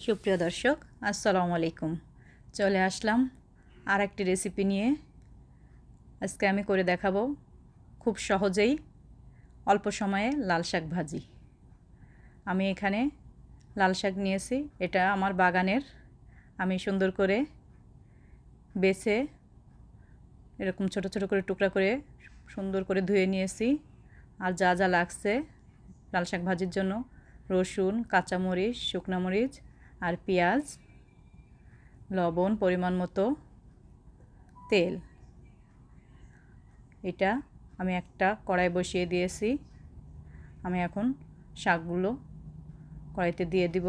সুপ্রিয় দর্শক, আসসালামু আলাইকুম। চলে আসলাম আর একটি রেসিপি নিয়ে। আজকে আমি করে দেখাবো খুব সহজেই অল্প সময়ে লাল শাক ভাজি। আমি এখানে লাল শাক নিয়েছি, এটা আমার বাগানের। আমি সুন্দর করে বেছে এরকম ছোট ছোট করে টুকরা করে সুন্দর করে ধুয়ে নিয়েছি। আর যা যা লাগছে লাল শাক ভাজির জন্য: রসুন, কাঁচামরিচ, শুকনো মরিচ আর পেঁয়াজ, লবণ পরিমাণ মতো, তেল। এটা আমি একটা কড়াই বসিয়ে দিয়েছি। আমি এখন শাকগুলো কড়াইতে দিয়ে দিব।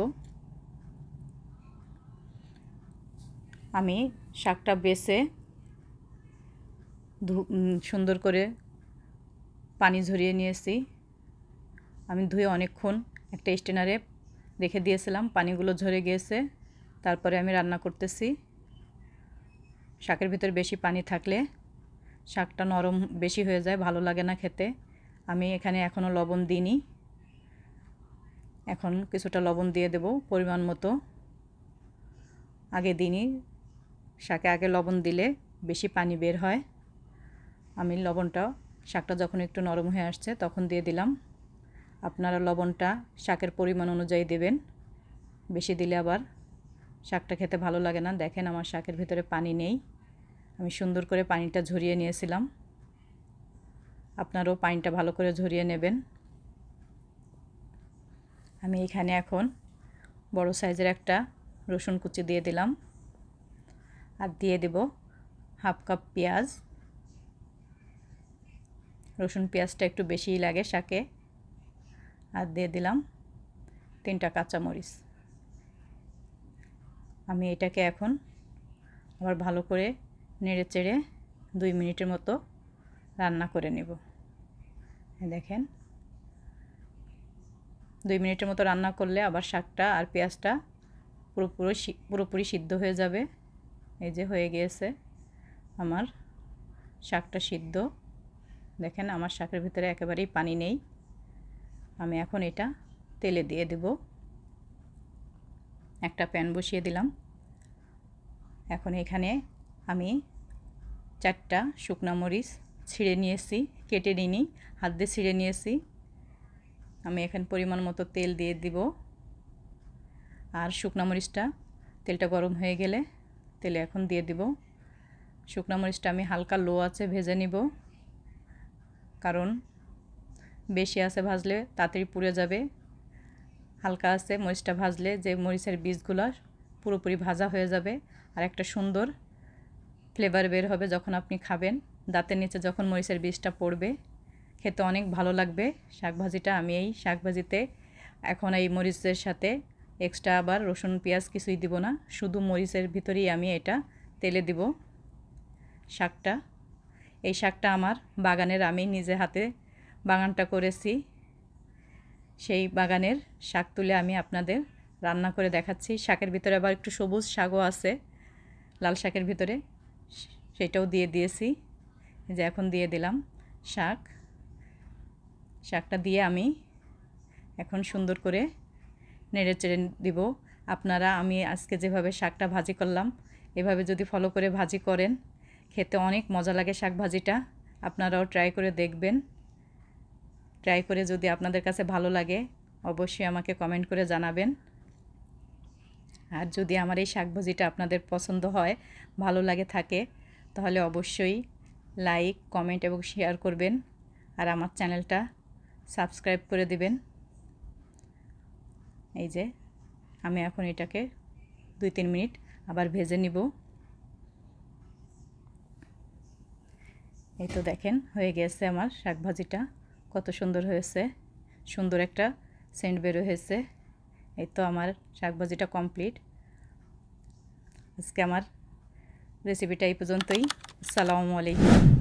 আমি শাকটা বেছে সুন্দর করে পানি ঝরিয়ে নিয়েছি। আমি ধুয়ে অনেকক্ষণ একটা স্টেনারে রেখে দিয়েছিলাম, পানিগুলো ঝরে গিয়েছে। তারপরে আমি রান্না করতেছি। শাকের ভিতরে বেশি পানি থাকলে শাকটা নরম বেশি হয়ে যায়, ভালো লাগে না খেতে। আমি এখানে এখনও লবণ দিইনি, এখন কিছুটা লবণ দিয়ে দেব পরিমাণ মতো। আগে দিইনি, শাকে আগে লবণ দিলে বেশি পানি বের হয়। আমি লবণটা শাকটা যখন একটু নরম হয়ে আসছে তখন দিয়ে দিলাম। আপনারা লবণটা শাকের পরিমাণ অনুযায়ী দেবেন, বেশি দিলে আবার শাকটা খেতে ভালো লাগে না। দেখেন আমার শাকের ভিতরে পানি নেই, আমি সুন্দর করে পানিটা ঝরিয়ে নিয়েছিলাম। আপনারাও পানিটা ভালো করে ঝরিয়ে নেবেন। আমি এখানে এখন বড় সাইজের একটা রসুন কুচি দিয়ে দিলাম, আর দিয়ে দেব হাফ কাপ পেঁয়াজ। রসুন পেঁয়াজটা একটু বেশিই লাগে শাকে। আর দিয়ে দিলাম 3টা কাঁচামরিচ। আমি এটাকে এখন আবার ভালো করে নেড়ে চেড়ে 2 মিনিটের মতো রান্না করে নেব। দেখেন 2 মিনিটের মতো রান্না করলে আবার শাকটা আর পেঁয়াজটা পুরোপুরি সিদ্ধ হয়ে যাবে। এই যে হয়ে গিয়েছে আমার শাকটা সিদ্ধ। দেখেন আমার শাকের ভিতরে একেবারেই পানি নেই। আমি এখন এটা তেলে দিয়ে দেব। একটা প্যান বসিয়ে দিলাম। এখন এখানে আমি 4টা শুকনো মরিচ ছিঁড়ে নিয়েছি, কেটে নিইনি, হাত দিয়ে ছিঁড়ে নিয়েছি। আমি এখানে পরিমাণ মতো তেল দিয়ে দিব। আর শুকনো মরিচটা, তেলটা গরম হয়ে গেলে তেলে এখন দিয়ে দিব। শুকনো মরিচটা আমি হালকা লো আঁচে ভেজে নিব, কারণ বেশি আঁচে ভাজলে তাড়াতাড়ি পুড়ে যাবে। হালকা আঁচে মরিচটা ভাজলে যে মরিচের বীজগুলো পুরোপুরি ভাজা হয়ে যাবে, আর একটা সুন্দর ফ্লেভার বের হবে। যখন আপনি খাবেন, দাঁতের নিচে যখন মরিচের বীজটা পড়বে, খেতে অনেক ভালো লাগবে শাক ভাজিটা। আমি এই শাক ভাজিতে এখন এই মরিচের সাথে এক্সট্রা আবার রসুন পেঁয়াজ কিছুই দিব না, শুধু মরিচের ভিতরেই আমি এটা তেলে দিব শাকটা। এই শাকটা আমার বাগানের, আমি নিজে হাতে বাগানটা করেছি। সেই বাগানের শাক তুলে আমি আপনাদের রান্না করে দেখাচ্ছি। শাকের ভিতরে আবার একটু সবুজ শাকও আছে লাল শাকের ভিতরে, সেটাও দিয়ে দিয়েছি। যে এখন দিয়ে দিলাম শাকটা দিয়ে আমি এখন সুন্দর করে নেড়ে চেড়ে দিব। আপনারা আমি আজকে যেভাবে শাকটা ভাজি করলাম এভাবে যদি ফলো করে ভাজি করেন, খেতে অনেক মজা লাগে শাক ভাজিটা। আপনারাও ট্রাই করে দেখবেন। ট্রাই করে যদি আপনাদের কাছে ভালো লাগে অবশ্যই আমাকে কমেন্ট করে জানাবেন। আর যদি আমার এই শাক ভাজিটা আপনাদের পছন্দ হয়, ভালো লাগে থাকে, তাহলে অবশ্যই লাইক, কমেন্ট এবং শেয়ার করবেন। আর আমার চ্যানেলটা সাবস্ক্রাইব করে দিবেন। এই যে আমি এখন এটাকে 2-3 মিনিট আবার ভেজে নিব। এই তো দেখেন হয়ে গেছে আমার শাক ভাজিটা, কত সুন্দর হয়েছে, সুন্দর একটা সেন্ট বের হয়েছে। এই তো আমার শাক ভাজিটা কমপ্লিট। আজকে আমার রেসিপিটা এই পর্যন্তই। আসসালামু আলাইকুম।